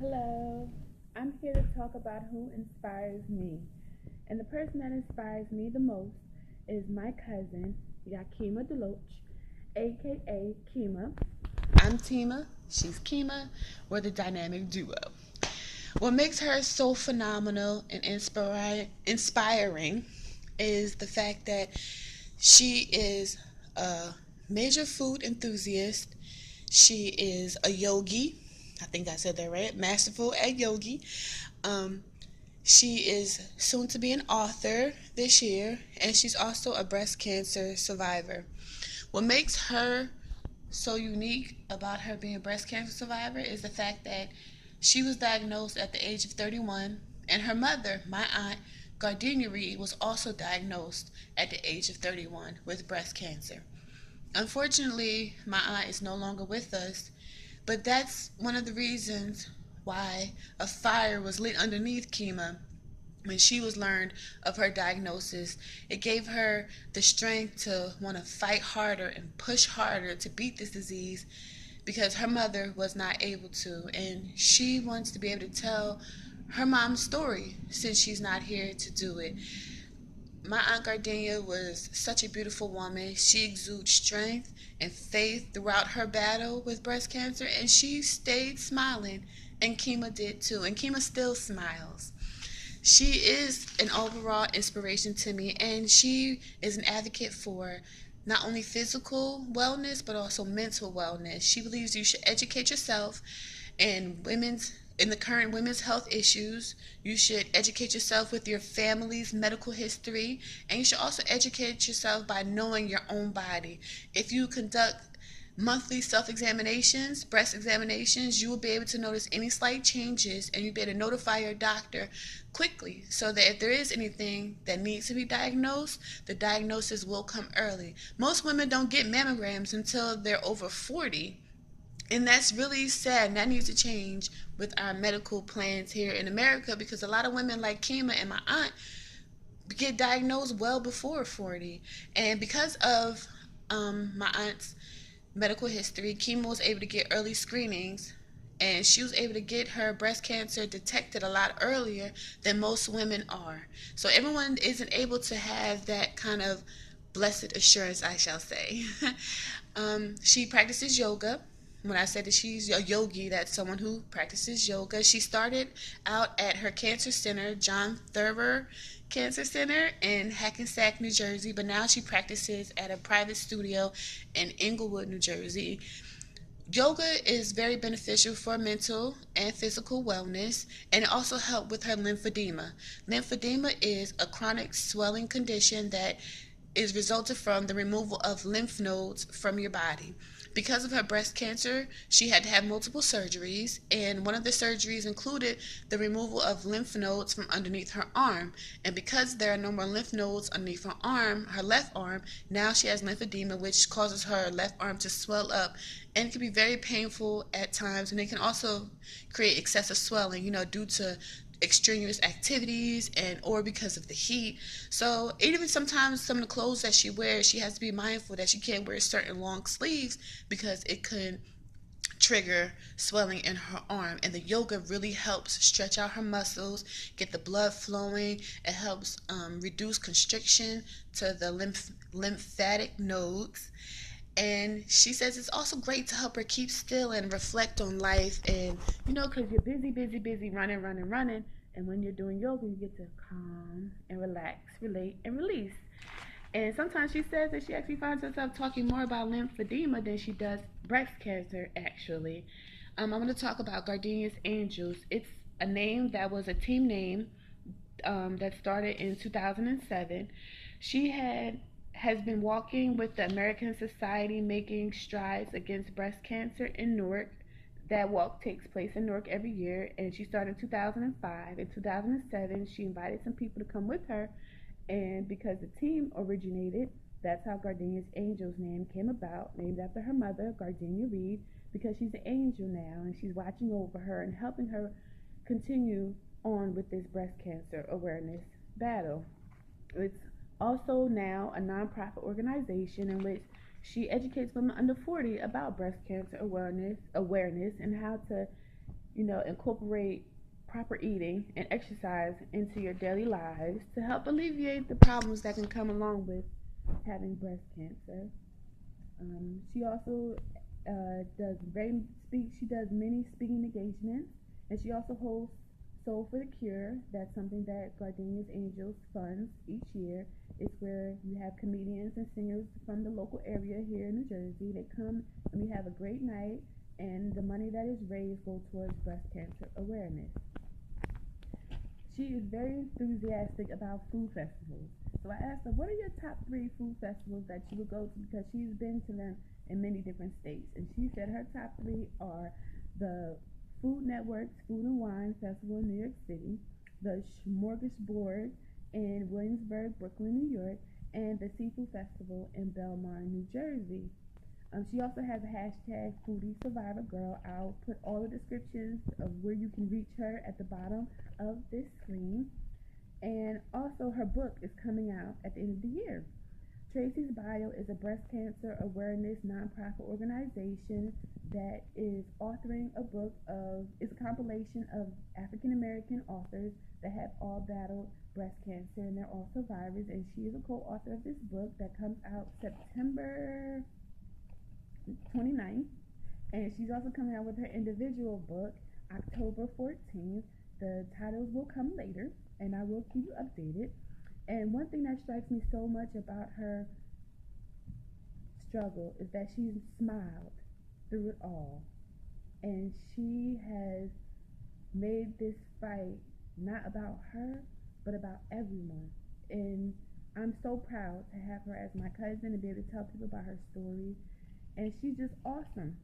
Hello, I'm here to talk about who inspires me. And the person that inspires me the most is my cousin, Yakima Deloatch, aka Kima. I'm Tima, she's Kima. We're the dynamic duo. What makes her so phenomenal and inspiring is the fact that she is a major food enthusiast. She is a yogi. I think I said that right. Masterful at yogi. Um, she is soon to be an author this year, and she's also a breast cancer survivor. What makes her so unique about her being a breast cancer survivor is the fact that she was diagnosed at the age of 31, and her mother, my aunt, Gardenia Reed, was also diagnosed at the age of 31 with breast cancer. Unfortunately, my aunt is no longer with us, but that's one of the reasons why a fire was lit underneath Kima when she was learned of her diagnosis. It gave her the strength to want to fight harder and push harder to beat this disease because her mother was not able to, and she wants to be able to tell her mom's story since she's not here to do it. My Aunt Gardenia was such a beautiful woman. She exuded strength and faith throughout her battle with breast cancer, and she stayed smiling, and Kima did too, and Kima still smiles. She is an overall inspiration to me, and she is an advocate for not only physical wellness but also mental wellness. She believes you should educate yourself in the current women's health issues. You should educate yourself with your family's medical history, and you should also educate yourself by knowing your own body. If you conduct monthly self-examinations, breast examinations, you will be able to notice any slight changes, and you'll be able to notify your doctor quickly so that if there is anything that needs to be diagnosed, the diagnosis will come early. Most women don't get mammograms until they're over 40, and that's really sad, and that needs to change with our medical plans here in America, because a lot of women like Kima and my aunt get diagnosed well before 40. And because of my aunt's medical history, Kima was able to get early screenings, and she was able to get her breast cancer detected a lot earlier than most women are. So everyone isn't able to have that kind of blessed assurance, I shall say. She practices yoga. When I said that she's a yogi, that's someone who practices yoga. She started out at her cancer center, John Thurber Cancer Center in Hackensack, New Jersey, but now she practices at a private studio in Inglewood, New Jersey. Yoga is very beneficial for mental and physical wellness, and it also helps with her lymphedema. Lymphedema is a chronic swelling condition that is resulted from the removal of lymph nodes from your body. Because of her breast cancer, she had to have multiple surgeries, and one of the surgeries included the removal of lymph nodes from underneath her arm. And because there are no more lymph nodes underneath her arm, her left arm, now she has lymphedema, which causes her left arm to swell up, and it can be very painful at times, and it can also create excessive swelling, due to extraneous activities and or because of the heat. So even sometimes some of the clothes that she wears, she has to be mindful that she can't wear certain long sleeves because it could trigger swelling in her arm. And the yoga really helps stretch out her muscles, get the blood flowing. It helps reduce constriction to the lymphatic nodes. And she says it's also great to help her keep still and reflect on life. And, because you're busy, busy, busy, running, running, running. And when you're doing yoga, you get to calm and relax, relate, and release. And sometimes she says that she actually finds herself talking more about lymphedema than she does breast cancer, actually. I'm going to talk about Gardenia's Angels. It's a name that was a team name that started in 2007. She has been walking with the American Society making strides against breast cancer in Newark. That walk takes place in Newark every year, and she started in 2005. In 2007, she invited some people to come with her, and because the team originated, that's how Gardenia's Angels name came about, named after her mother, Gardenia Reed, because she's an angel now, and she's watching over her and helping her continue on with this breast cancer awareness battle. It's also now a nonprofit organization in which she educates women under 40 about breast cancer awareness and how to incorporate proper eating and exercise into your daily lives to help alleviate the problems that can come along with having breast cancer. She also She does many speaking engagements, and she also hosts Soul for the Cure. That's something that Gardenia's Angels funds each year. It's where you have comedians and singers from the local area here in New Jersey. They come and we have a great night, and the money that is raised goes towards breast cancer awareness. She is very enthusiastic about food festivals. So I asked her, what are your top three food festivals that you would go to? Because she's been to them in many different states. And she said her top three are the Food Network's Food and Wine Festival in New York City, the Smorgasbord in Williamsburg, Brooklyn, New York, and the Seafood Festival in Belmar, New Jersey. She also has a hashtag Foodie Survivor Girl. I'll put all the descriptions of where you can reach her at the bottom of this screen. And also, her book is coming out at the end of the year. Tracy's Bio is a breast cancer awareness nonprofit organization that is authoring a book is a compilation of African American authors that have all battled breast cancer, and they're all survivors. And she is a co-author of this book that comes out September 29th. And she's also coming out with her individual book October 14th. The titles will come later, and I will keep you updated. And one thing that strikes me so much about her struggle is that she's smiled through it all. And she has made this fight not about her, but about everyone. And I'm so proud to have her as my cousin and be able to tell people about her story. And she's just awesome.